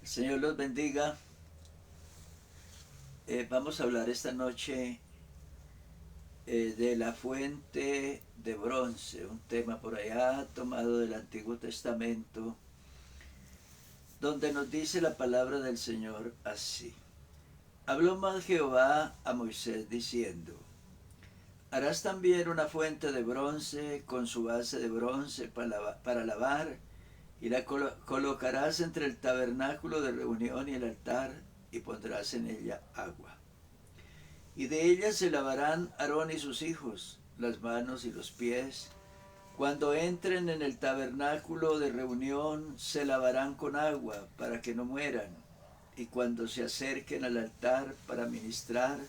Señor los bendiga. Vamos a hablar esta noche de la fuente de bronce, un tema por allá tomado del Antiguo Testamento, donde nos dice la palabra del Señor así. Habló más Jehová a Moisés diciendo, harás también una fuente de bronce con su base de bronce para lavar, y la colocarás entre el tabernáculo de reunión y el altar, y pondrás en ella agua. Y de ella se lavarán Aarón y sus hijos las manos y los pies. Cuando entren en el tabernáculo de reunión, se lavarán con agua para que no mueran. Y cuando se acerquen al altar para ministrar,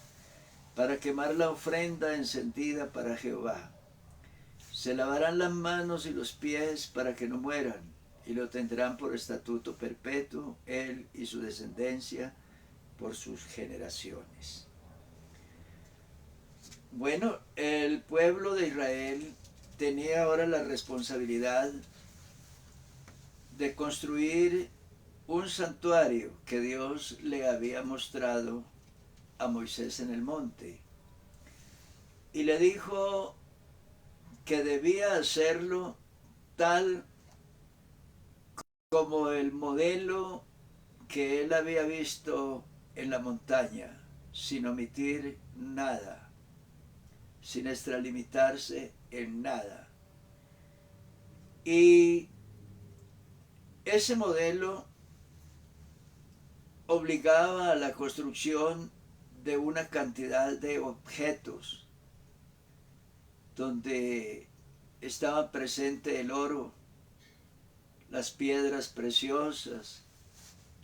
para quemar la ofrenda encendida para Jehová, se lavarán las manos y los pies para que no mueran, y lo tendrán por estatuto perpetuo, él y su descendencia, por sus generaciones. Bueno, el pueblo de Israel tenía ahora la responsabilidad de construir un santuario que Dios le había mostrado a Moisés en el monte. Y le dijo que debía hacerlo tal como el modelo que él había visto en la montaña, sin omitir nada, sin extralimitarse en nada. Y ese modelo obligaba a la construcción de una cantidad de objetos donde estaba presente el oro, las piedras preciosas,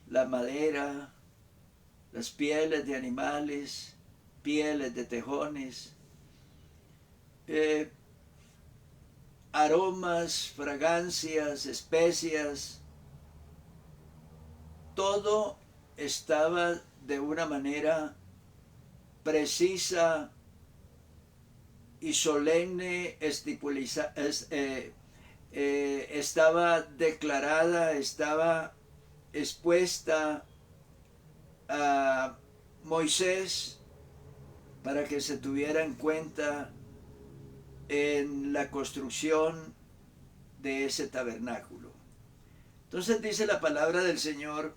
la madera, las pieles de animales, pieles de tejones, aromas, fragancias, especias, todo estaba de una manera precisa y solemne, estaba declarada, estaba expuesta a Moisés para que se tuviera en cuenta en la construcción de ese tabernáculo. Entonces dice la palabra del Señor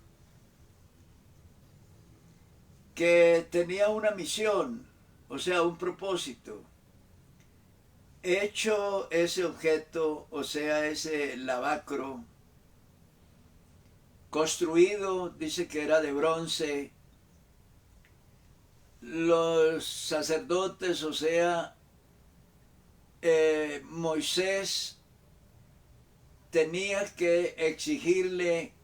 que tenía una misión, o sea, un propósito. Hecho ese objeto, o sea, ese lavacro, construido, dice que era de bronce, los sacerdotes, o sea, Moisés tenía que exigirle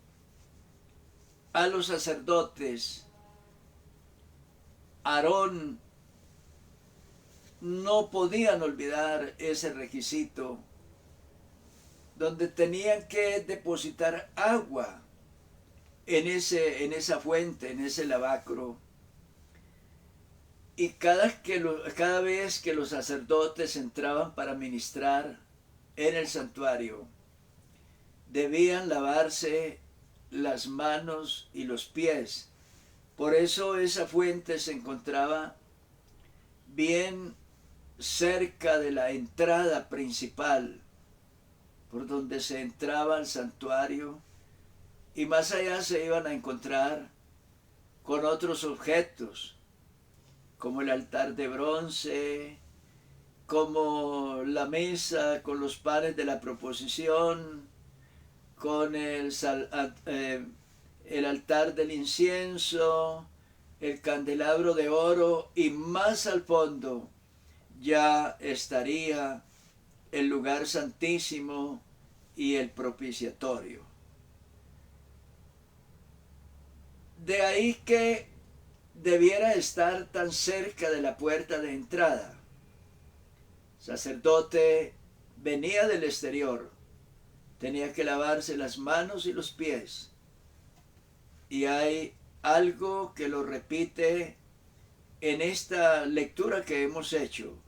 a los sacerdotes, Aarón, no podían olvidar ese requisito, donde tenían que depositar agua en esa fuente, en ese lavacro. Y cada vez que los sacerdotes entraban para ministrar en el santuario, debían lavarse las manos y los pies. Por eso esa fuente se encontraba bien cerca de la entrada principal, por donde se entraba al santuario, y más allá se iban a encontrar con otros objetos, como el altar de bronce, como la mesa con los panes de la proposición, con el altar del incienso, el candelabro de oro, y más al fondo ya estaría el lugar santísimo y el propiciatorio. De ahí que debiera estar tan cerca de la puerta de entrada. El sacerdote venía del exterior, tenía que lavarse las manos y los pies. Y hay algo que lo repite en esta lectura que hemos hecho.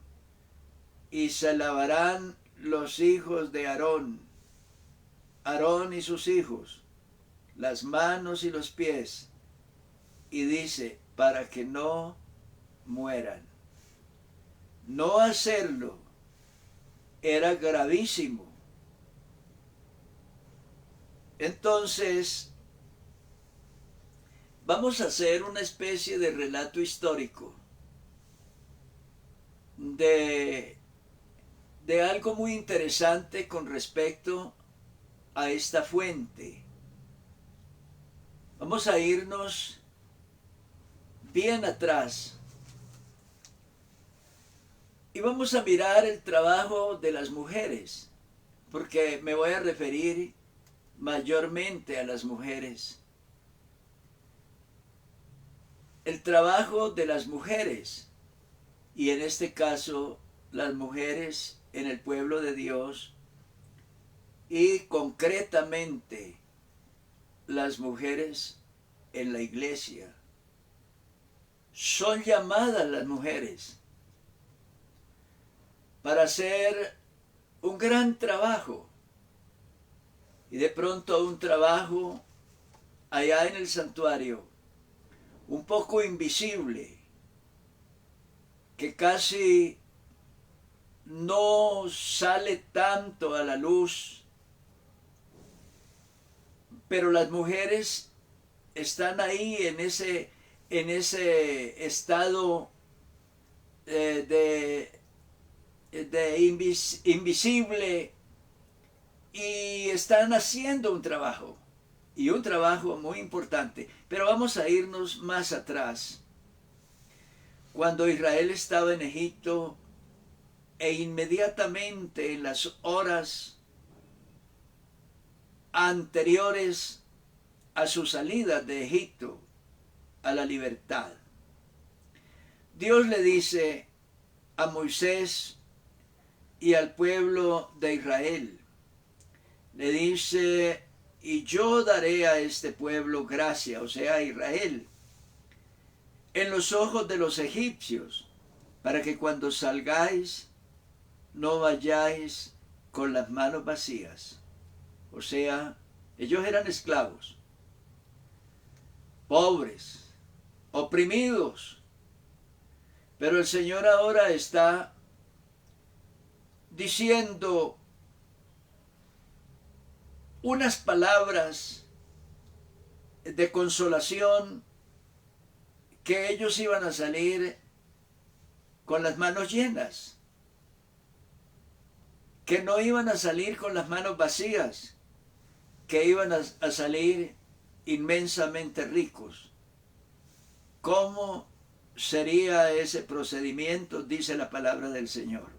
Y se lavarán los hijos de Aarón, Aarón y sus hijos, las manos y los pies, y dice, para que no mueran. No hacerlo era gravísimo. Entonces, vamos a hacer una especie de relato histórico de algo muy interesante con respecto a esta fuente. Vamos a irnos bien atrás y vamos a mirar el trabajo de las mujeres, porque me voy a referir mayormente a las mujeres. El trabajo de las mujeres, y en este caso las mujeres en el pueblo de Dios, y concretamente las mujeres en la iglesia. Son llamadas las mujeres para hacer un gran trabajo, y de pronto un trabajo allá en el santuario, un poco invisible, que casi no sale tanto a la luz, pero las mujeres están ahí en ese estado invisible, y están haciendo un trabajo, y un trabajo muy importante. Pero vamos a irnos más atrás. Cuando Israel estaba en Egipto, e inmediatamente en las horas anteriores a su salida de Egipto a la libertad, Dios le dice a Moisés y al pueblo de Israel, le dice, y yo daré a este pueblo gracia, o sea, a Israel, en los ojos de los egipcios, para que cuando salgáis no vayáis con las manos vacías. O sea, ellos eran esclavos, pobres, oprimidos, pero el Señor ahora está diciendo unas palabras de consolación, que ellos iban a salir con las manos llenas, que no iban a salir con las manos vacías, que iban a salir inmensamente ricos. ¿Cómo sería ese procedimiento? Dice la palabra del Señor.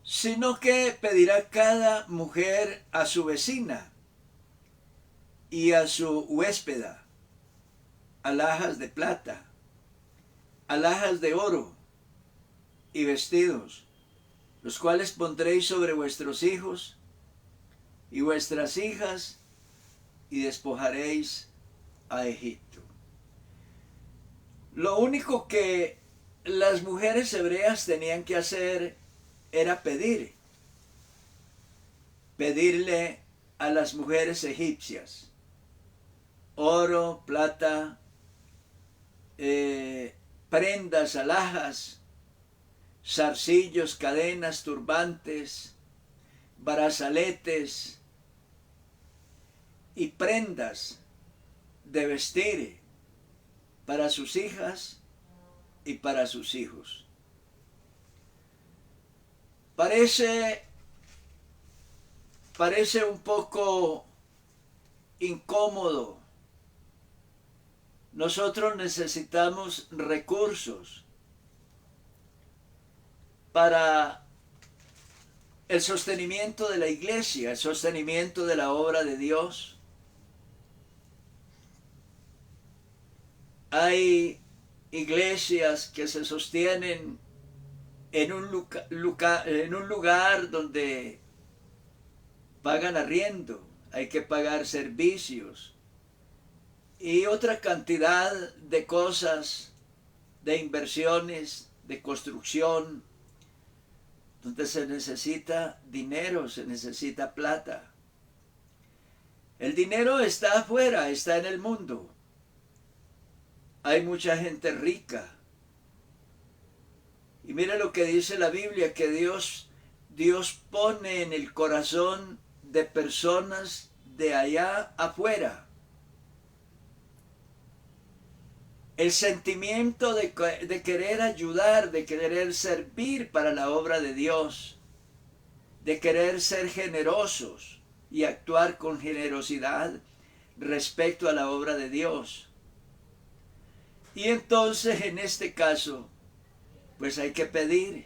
Sino que pedirá cada mujer a su vecina y a su huéspeda alhajas de plata, alhajas de oro y vestidos, los cuales pondréis sobre vuestros hijos y vuestras hijas, y despojaréis a Egipto. Lo único que las mujeres hebreas tenían que hacer era pedirle a las mujeres egipcias oro, plata, prendas, alhajas, zarcillos, cadenas, turbantes, brazaletes y prendas de vestir para sus hijas y para sus hijos. Parece un poco incómodo. Nosotros necesitamos recursos para el sostenimiento de la iglesia, el sostenimiento de la obra de Dios. Hay iglesias que se sostienen en un lugar donde pagan arriendo, hay que pagar servicios y otra cantidad de cosas, de inversiones, de construcción, donde se necesita dinero, se necesita plata. El dinero está afuera, está en el mundo. Hay mucha gente rica. Y mira lo que dice la Biblia, que Dios pone en el corazón de personas de allá afuera el sentimiento de querer ayudar, de querer servir para la obra de Dios, de querer ser generosos y actuar con generosidad respecto a la obra de Dios. Y entonces en este caso, pues hay que pedir.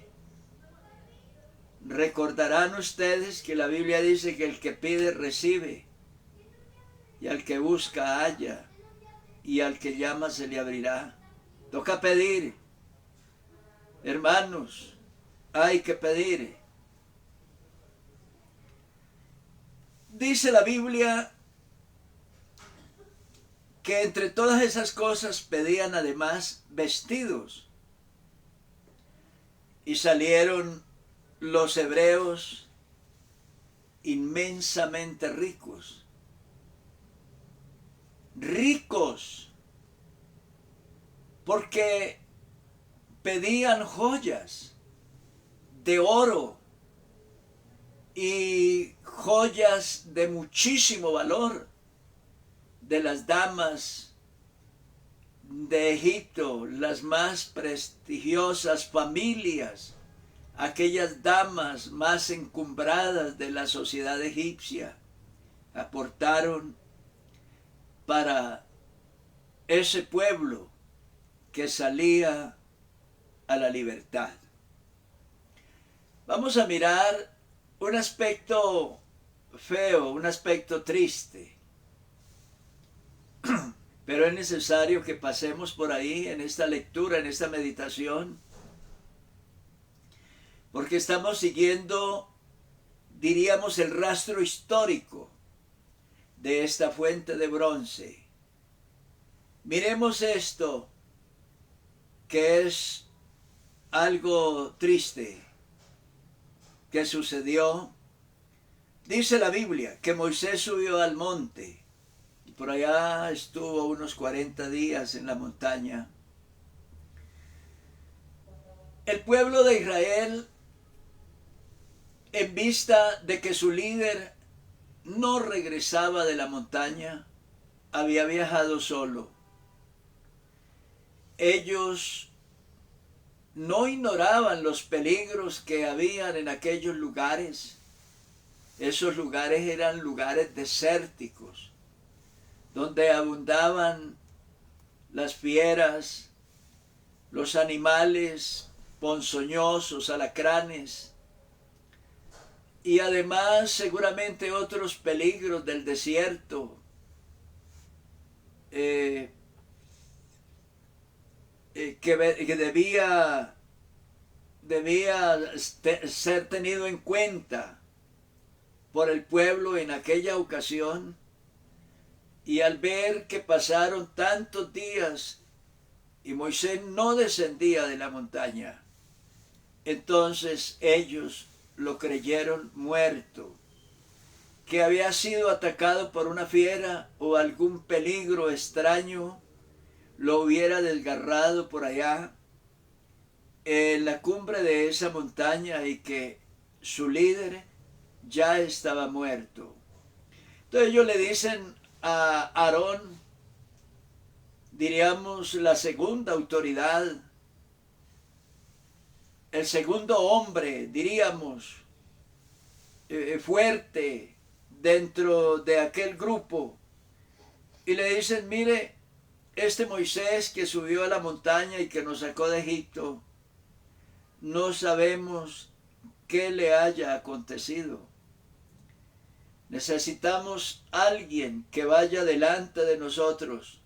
Recordarán ustedes que la Biblia dice que el que pide recibe, y al que busca halla, y al que llama se le abrirá. Toca pedir, hermanos, hay que pedir. Dice la Biblia que entre todas esas cosas pedían además vestidos. Y salieron los hebreos inmensamente ricos. Ricos, porque pedían joyas de oro y joyas de muchísimo valor de las damas de Egipto, las más prestigiosas familias, aquellas damas más encumbradas de la sociedad egipcia, aportaron para ese pueblo que salía a la libertad. Vamos a mirar un aspecto feo, un aspecto triste, pero es necesario que pasemos por ahí en esta lectura, en esta meditación, porque estamos siguiendo, diríamos, el rastro histórico de esta fuente de bronce. Miremos esto, que es algo triste que sucedió. Dice la Biblia que Moisés subió al monte y por allá estuvo unos 40 días en la montaña. El pueblo de Israel, en vista de que su líder no regresaba de la montaña, había viajado solo. Ellos no ignoraban los peligros que habían en aquellos lugares. Esos lugares eran lugares desérticos, donde abundaban las fieras, los animales ponzoñosos, alacranes, y además seguramente otros peligros del desierto, que debía ser tenido en cuenta por el pueblo en aquella ocasión. Y al ver que pasaron tantos días y Moisés no descendía de la montaña, entonces ellos lo creyeron muerto, que había sido atacado por una fiera o algún peligro extraño lo hubiera desgarrado por allá en la cumbre de esa montaña y que su líder ya estaba muerto. Entonces ellos le dicen a Aarón, diríamos la segunda autoridad, el segundo hombre, diríamos, fuerte dentro de aquel grupo, y le dicen, mire, este Moisés que subió a la montaña y que nos sacó de Egipto, no sabemos qué le haya acontecido. Necesitamos alguien que vaya delante de nosotros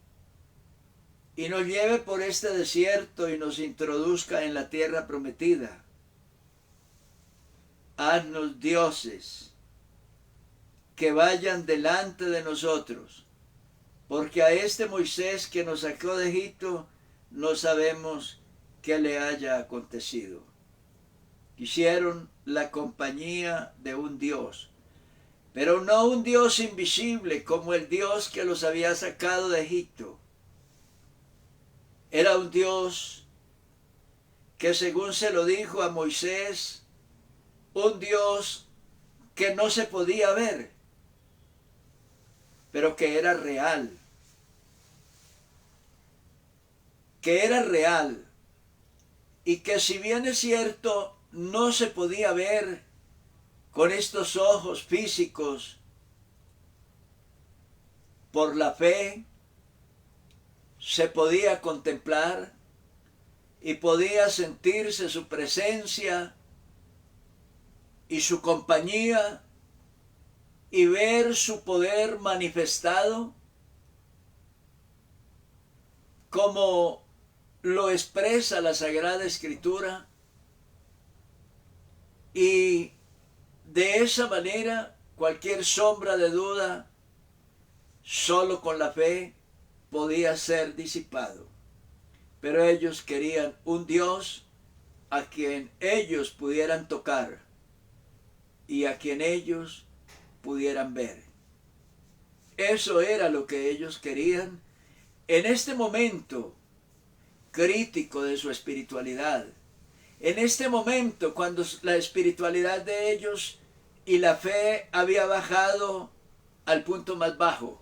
y nos lleve por este desierto y nos introduzca en la tierra prometida. Haznos dioses que vayan delante de nosotros, porque a este Moisés que nos sacó de Egipto no sabemos qué le haya acontecido. Quisieron la compañía de un Dios, pero no un Dios invisible como el Dios que los había sacado de Egipto. Era un Dios que, según se lo dijo a Moisés, un Dios que no se podía ver, pero que era real. Que era real y que, si bien es cierto, no se podía ver con estos ojos físicos, por la fe se podía contemplar y podía sentirse su presencia y su compañía y ver su poder manifestado, como lo expresa la Sagrada Escritura. Y de esa manera, cualquier sombra de duda, solo con la fe podía ser disipado. Pero ellos querían un Dios a quien ellos pudieran tocar y a quien ellos pudieran ver. Eso era lo que ellos querían en este momento crítico de su espiritualidad. En este momento, cuando la espiritualidad de ellos y la fe había bajado al punto más bajo,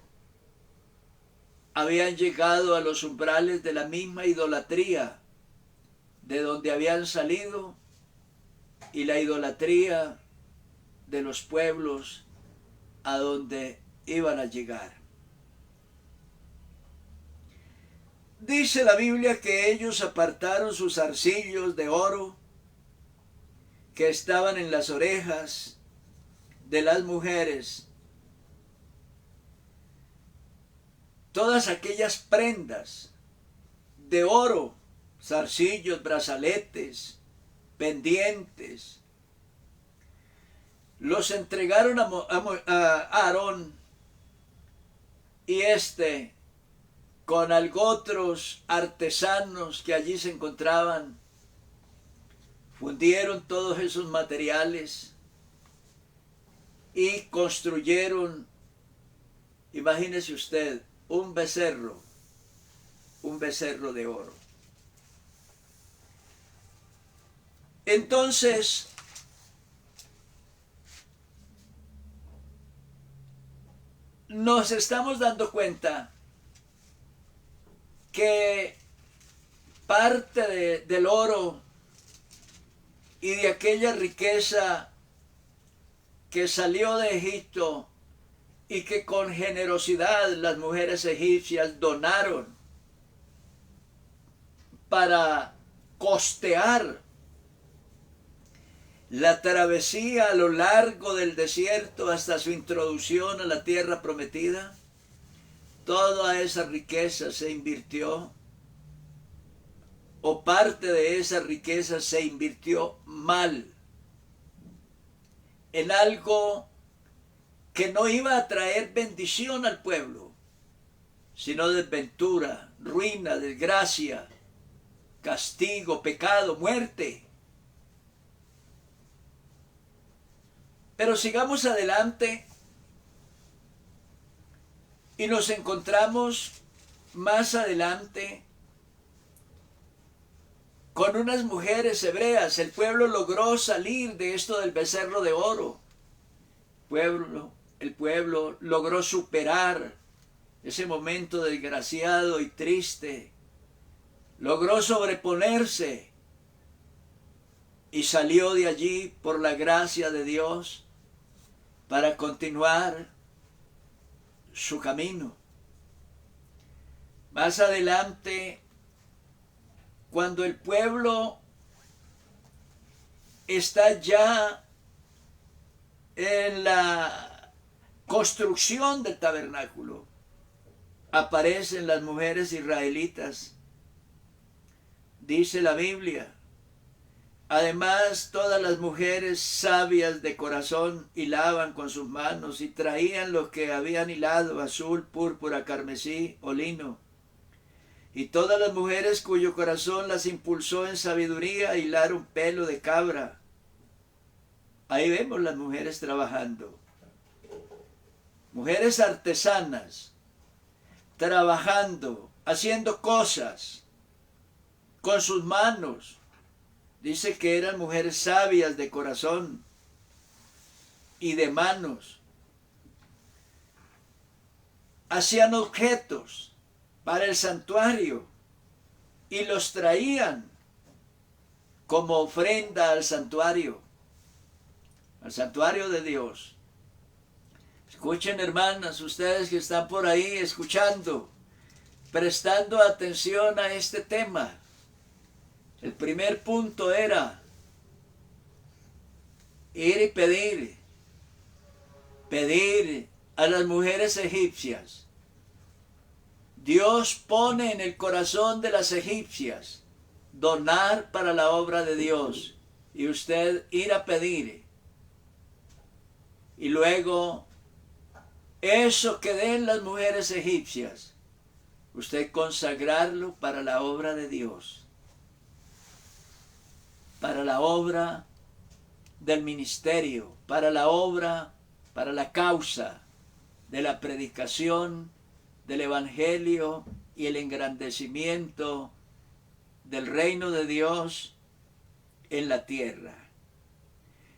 habían llegado a los umbrales de la misma idolatría de donde habían salido y la idolatría de los pueblos a donde iban a llegar. Dice la Biblia que ellos apartaron sus zarcillos de oro que estaban en las orejas de las mujeres. Todas aquellas prendas de oro, zarcillos, brazaletes, pendientes, los entregaron a Aarón, y con otros artesanos que allí se encontraban, fundieron todos esos materiales y construyeron, imagínese usted, un becerro de oro. Entonces, nos estamos dando cuenta que parte del oro y de aquella riqueza que salió de Egipto y que con generosidad las mujeres egipcias donaron para costear la travesía a lo largo del desierto hasta su introducción a la tierra prometida, toda esa riqueza se invirtió, o parte de esa riqueza se invirtió mal, en algo que no iba a traer bendición al pueblo, sino desventura, ruina, desgracia, castigo, pecado, muerte. Pero sigamos adelante y nos encontramos más adelante con unas mujeres hebreas. El pueblo logró salir de esto del becerro de oro. El pueblo logró superar ese momento desgraciado y triste. Logró sobreponerse y salió de allí por la gracia de Dios para continuar su camino. Más adelante, cuando el pueblo está ya en la construcción del tabernáculo, aparecen las mujeres israelitas. Dice la Biblia: además, todas las mujeres sabias de corazón hilaban con sus manos y traían lo que habían hilado, azul, púrpura, carmesí o lino. Y todas las mujeres cuyo corazón las impulsó en sabiduría hilaron pelo de cabra. Ahí vemos las mujeres trabajando. mujeres artesanas, trabajando, haciendo cosas con sus manos. Dice que eran mujeres sabias de corazón y de manos. Hacían objetos para el santuario y los traían como ofrenda al santuario de Dios. Escuchen, hermanas, ustedes que están por ahí escuchando, prestando atención a este tema. El primer punto era ir y pedir a las mujeres egipcias. Dios pone en el corazón de las egipcias donar para la obra de Dios y usted ir a pedir. Y luego eso que den las mujeres egipcias, usted consagrarlo para la obra de Dios, para la obra del ministerio, para la obra, para la causa de la predicación del evangelio y el engrandecimiento del reino de Dios en la tierra.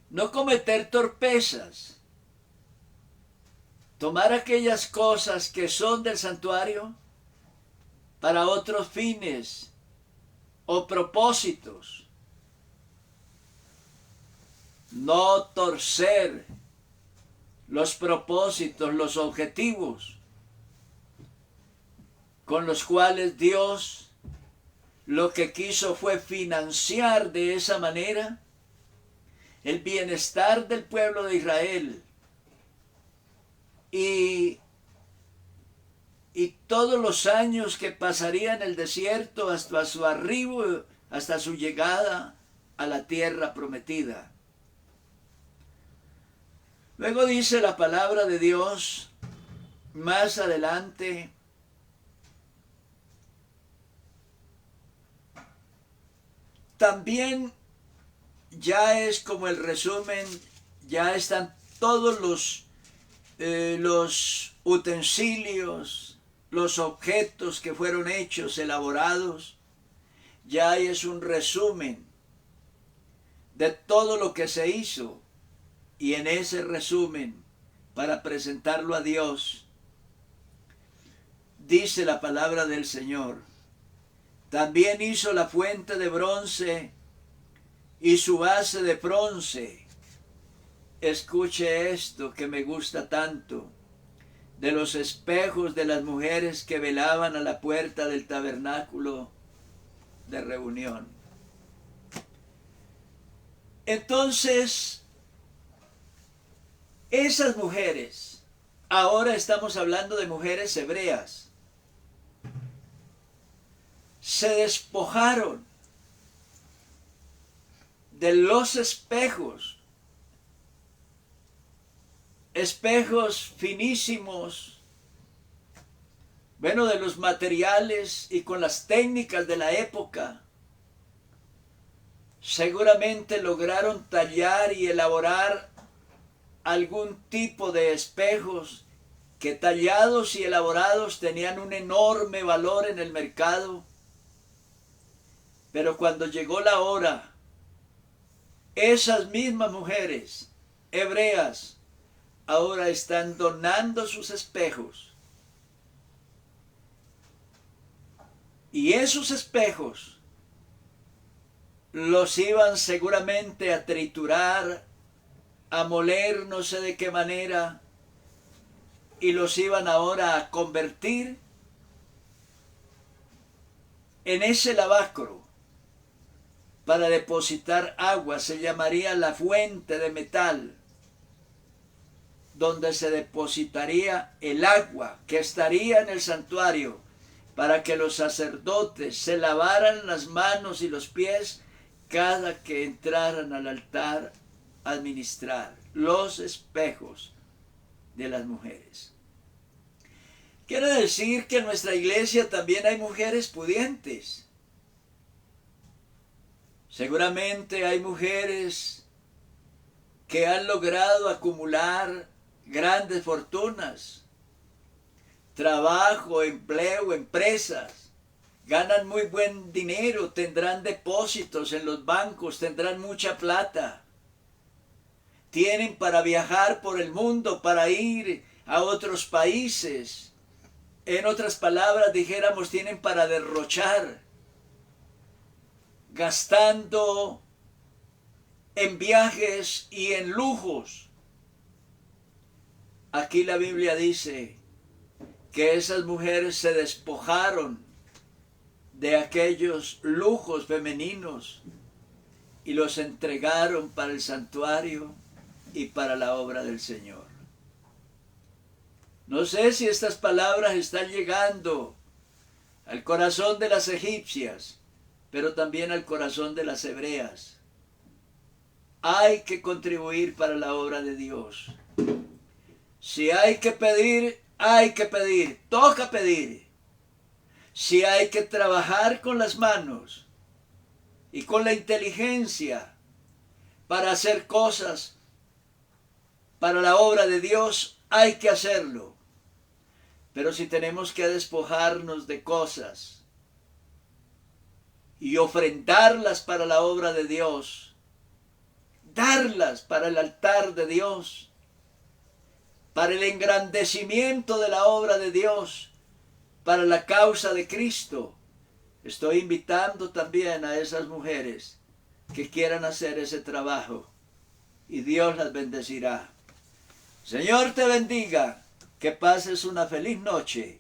No cometer torpezas, tomar aquellas cosas que son del santuario para otros fines o propósitos. No torcer los propósitos, los objetivos con los cuales Dios lo que quiso fue financiar de esa manera el bienestar del pueblo de Israel y todos los años que pasaría en el desierto hasta su arribo, hasta su llegada a la tierra prometida. Luego dice la palabra de Dios más adelante: también ya es como el resumen, ya están todos los utensilios, los objetos que fueron hechos, elaborados, ya es un resumen de todo lo que se hizo. Y en ese resumen, para presentarlo a Dios, dice la palabra del Señor: también hizo la fuente de bronce y su base de bronce. Escuche esto que me gusta tanto, de los espejos de las mujeres que velaban a la puerta del tabernáculo de reunión. Entonces, esas mujeres, ahora estamos hablando de mujeres hebreas, se despojaron de los espejos finísimos, bueno, de los materiales y con las técnicas de la época. Seguramente lograron tallar y elaborar algún tipo de espejos que, tallados y elaborados, tenían un enorme valor en el mercado. Pero cuando llegó la hora, esas mismas mujeres hebreas ahora están donando sus espejos. Y esos espejos los iban seguramente a triturar, a moler, no sé de qué manera, y los iban ahora a convertir en ese lavacro para depositar agua. Se llamaría la fuente de metal, donde se depositaría el agua que estaría en el santuario para que los sacerdotes se lavaran las manos y los pies cada que entraran al altar a administrar los espejos de las mujeres. Quiere decir que en nuestra iglesia también hay mujeres pudientes. Seguramente hay mujeres que han logrado acumular grandes fortunas, trabajo, empleo, empresas, ganan muy buen dinero, tendrán depósitos en los bancos, tendrán mucha plata, tienen para viajar por el mundo, para ir a otros países. En otras palabras, dijéramos, tienen para derrochar, gastando en viajes y en lujos. Aquí la Biblia dice que esas mujeres se despojaron de aquellos lujos femeninos y los entregaron para el santuario y para la obra del Señor. No sé si estas palabras están llegando al corazón de las egipcias, pero también al corazón de las hebreas. Hay que contribuir para la obra de Dios. Si hay que pedir, toca pedir. Si hay que trabajar con las manos y con la inteligencia para hacer cosas para la obra de Dios, hay que hacerlo. Pero si tenemos que despojarnos de cosas y ofrendarlas para la obra de Dios, darlas para el altar de Dios, para el engrandecimiento de la obra de Dios, para la causa de Cristo, estoy invitando también a esas mujeres que quieran hacer ese trabajo y Dios las bendecirá. Señor te bendiga, que pases una feliz noche